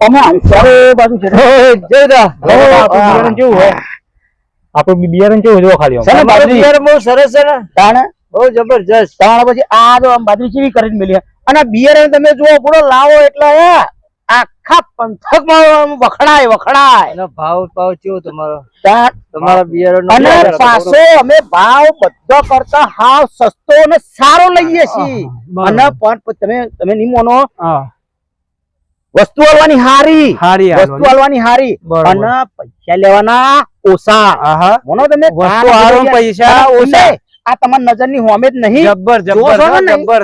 અમે ચારે બાજુ છે આપણું બિયારણ કેવું જો ખાલી બિયારણ બહુ સરસ છે ને તાણે બહુ જબરજસ્ત તાણે પછી આ જો આમ બાજરી ચીવી કરીને મેલી અને બિયારણ તમે જુઓ પૂરો લાવો એટલે આખા પંથકમાં વખણાય એનો ભાવ કેવો તમારા બિયારણ અને પાછો અમે ભાવ બધો કરતા હાવ સસ્તો અને સારો લઈએ છીએ અને પણ તમે નહીં મોનો વસ્તુ આલવાની હારી અને પૈસા લેવાના ઓછા મોનો તમે પૈસા ઓછા આ તમારી નજર ની હોમે જ નહીં જબ્બર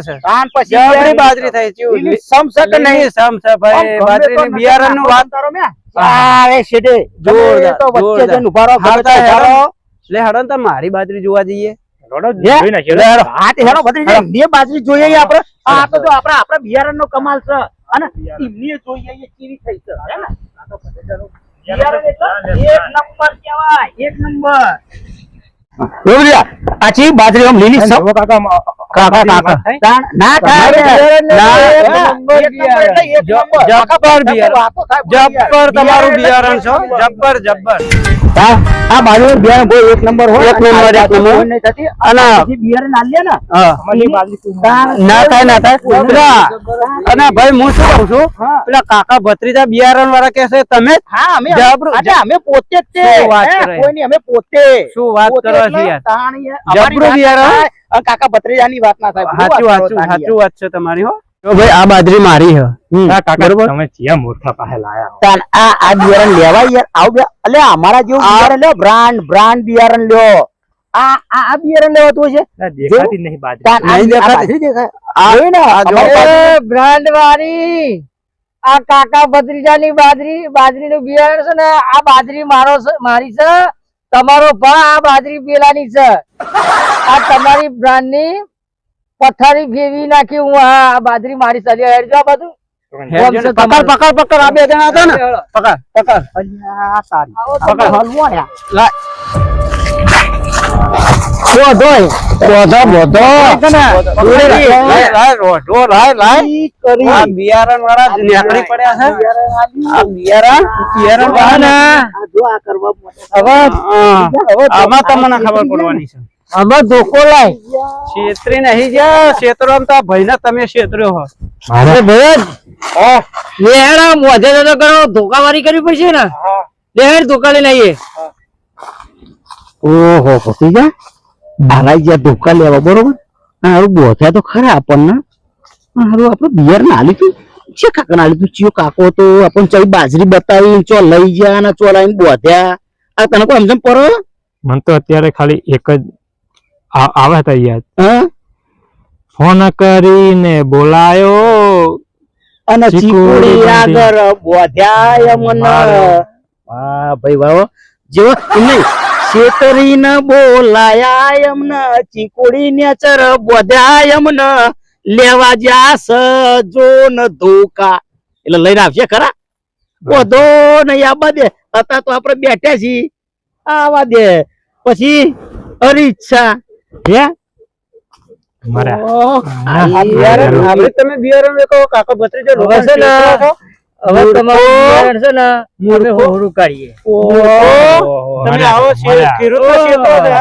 છે કાન પછી બાજરી થાય છે સમસક નહીં સમસે ભાઈ બાજરી ની બિયારણ નું વાત કરો મે અરે શેડે જોરદાર તો વચ્ચે જન ઉભા રહો લે હડન તો મારી બાજરી જોવા જઈએ બાજરી જોઈએ આપણે આ તો જો આપણા બિયારણ નો કમાલ છે અને એમની જોઈએ કેવી થઈ છે હે ને આ તો બિયારણ એટલે એક નંબર કહેવાય એક નંબર આછી બાજરી આમ લીલી સબ કાકા ના જબ્બર તમારું બિયારણ છો જબ્બર આ બાજુ બિયારણ બહુ એક નંબર હોય અને બિયારણ આલ્યા ને ના થાય અને ભાઈ હું શું કહું છું પેલા કાકા ભત્રીજા બિયારણ વાળા કે છે તમે અમે પોતે જ છે અમે પોતે શું વાત કરો કાકા ભત્રીજાની વાત ના થાય સાચું વાત છે તમારી હો ભાઈ આ બાજરી મારી હે બરોબર તમે ક્યાં મોટા પાસે લાયા આ બિયારણ લેવાય યાર આવ એટલે અમારા જેવું બિયારણ લ્યો બ્રાન્ડ બિયારણ લ્યો આ બિયારણ લેવાતું છે દેખાતી નહીં બાજરી નહીં દેખાય બ્રાન્ડ વાળી આ કાકા ભત્રીજાની બાજરી નું બિયારણ છે ને આ બાજરી મારી છે તમારો ભા આ બાજરી પેલાની છે આ તમારી બ્રાન્ડ ની પથારી ફેરવી નાખી હું આ બાજરી મારી સાથે હેડ જો બધું પકડ આ બે જણા હતા ને પકડ અલ્યા સારી પકડ હલવો ને લા બિયારણ વાળા નીકળી પડ્યા છે આમાં તમને ખબર પડવાની છે આમાં ધોકો લાય છેતરી નહીં ગયા છેતરો તો ભાઈ ને તમે છેતર્યો હો અરે ભાઈ મોજે કરો ધોકાવારી કરવી પડશે ને લેર ધોકા લઈને આવીએ ઓહો હોતી જા આલાઈ જ્યાં ધોકા લેવા બરોબર હારું બોથ્યા તો ખરા આપણને હારું આપણે બિયર ના લીધું છે કાકા ના લીધું ચિયો કાકો તો આપણને ચઈ બાજરી બતાવી ચો લઈ ગયા ને ચો લાઈને બોથ્યા આ તને કોઈ સમજમ પડો મને તો અત્યારે ખાલી એક જ આવે હતા યાદ ફોન કરીને બોલાયો અને ચીકુડી આગળ બોધ્યા મને વાહ ભાઈ વાહ જેવો નહીં છેતરી ન બોલાયા એમને ચીકુડી ને ચર બોધ્યા એમને લેવા જા સજો ન ધોકા એટલે લઈને આવશે ખરા બોધો નહીં આવા દે હતા તો આપણે બેઠ્યા છીએ આવા દે પછી અરીચ્છા હે તમે બિયારણ વેકો કાકા ભત્રીજો રોવા છે ને હવે તમારું બિયારણ છે ને અમે હોરું કાઢીએ તમે આવો છે ખેડૂત નો ક્ષેત્ર છે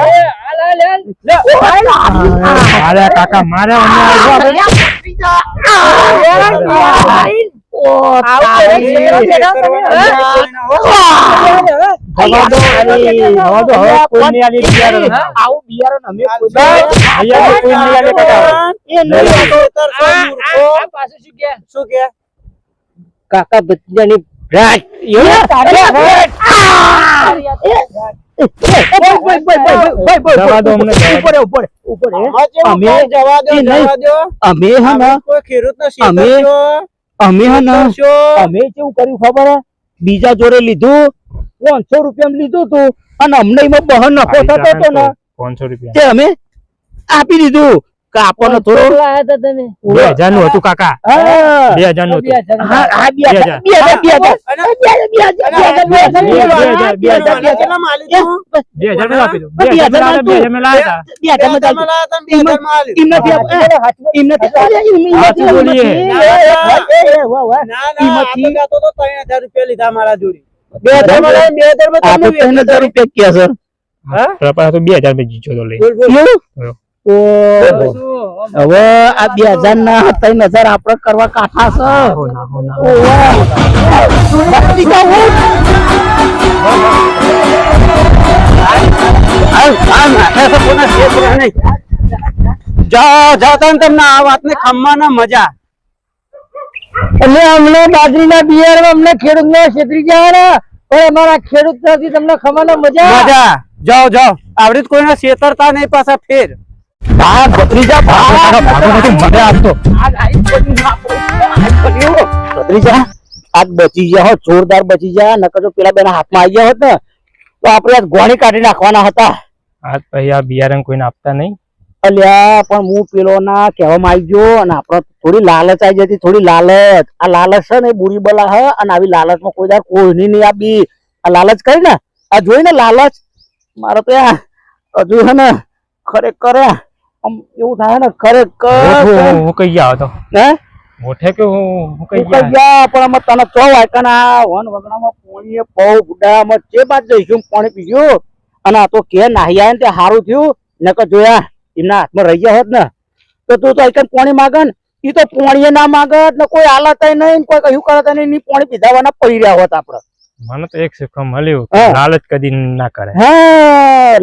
અરે કાકા મારે કાકા ભત્રીજાની અમે કેવું કર્યું ખબર બીજા જોડે લીધું 500 રૂપિયા લીધું તું અને અમને એમાં બહન નફો થતો હતો ને 500 રૂપિયા અમે આપી દીધું આપણને થોડો લાયા હતા તમે 2000 નું હતું કાકા હા 2000 નું હતું. હા 2000 કેટલા માલી તું? 2000 માં આપી દો. 2000 2000 માં લાયા હતા. 2000 માં લાયા તા, 2000 માં આલી. સાચું બોલીએ. ના, આપણે ગાતો તો 3000 રૂપિયા લીધા મારા જોડે. 2000 માં લાયા, 2000 માં તમને તમને 3000 રૂપિયા ક્યાં સર હા? તો પાછા તો 2000 માં જીત્યો તો લઈ. બોલ, બોલ. હવે આ 2000 ના 3000 આપણે કરવા કાઠા છે. જાઓ જાઓ તમને આ વાતને ખમ્માના મજા. એટલે અમને બાજરીના બિયારણ અમને ખેડૂત ને છેતરી ગયા ને પણ અમારા ખેડૂત નથી તમને ખબર મજા મજા જાઓ જાઓ આવડી તો કોઈને છેતરતા નહીં પાછા ફેર. ભાગ ભત્રીજા મને આપતો ભત્રીજા આજ બચી ગયા હોત, જોરદાર બચી ગયા. નકર જો પેલા બેના હાથમાં આવી ગયા હોત ને તો આપણે આજ ગોળી કાઢી નાખવાના હતા. આજ પછી આ બિયારણ કોઈને આપતા નહીં. અલ્યા પણ હું પેલો ના કહેવામાં આવી ગયો અને આપણે થોડી લાલચ આવી જતી, થોડી લાલચ. આ લાલચ છે ને એ બુરી બલા હે અને આવી લાલચમાં કોઈ દર કોઈની નહીં આપી. આ લાલચ કરી ને આ જોઈ ને લાલચ મારે તો હજુ છે ને ખરેખર આમ એવું થાય ને ખરેખર હું કઈ ગયા હતો હે મોઠે કે હું કઈ તું કઈ ગયા ગયા પણ અમે તને ચો વાયકાના વન વગડામાં પોણીએ બહુ ગુડામાં જે બાદ જઈશું પાણી પીશું અને આ તો કે નાહી આયા ને તે સારું થયું નકર જોયા એમના હાથમાં રહી ગયા હોત ને તો તું તો આઈકન પાણી માગન ઈ તો પાણીએ ના માગત ને કોઈ હાલત નહીં કોઈ કયું કરત નહીં ની પાણી પીધાવાના પડી રહ્યા હોત આપણે. મને તો એક શીખવા મળ્યું હા. લાલચ કદી ના કરે. હે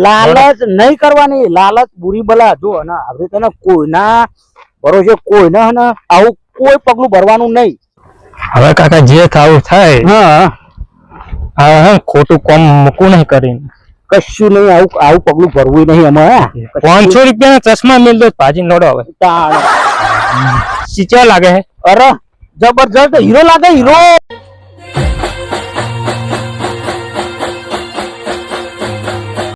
લાલચ નહીં કરવાની, લાલચ બુરી બલા. જો અને આવી તને કોઈના ભરોસે કોઈને હે ને આવું કોઈ પગલું ભરવાનું નહીં. હવે કાકા જે થાવું થાય. હા હા ખોટું કોમ મૂકવું નહીં કરીને. કશું નહીં, આવું આવું પગલું ભરવું નહીં એમાં. 500 રૂપિયા ચશ્મા મેલ દો ભાજી નડો હવે તાણ. ચીચા લાગે હે. અરે જબરજસ્ત હીરો લાગે, હીરો.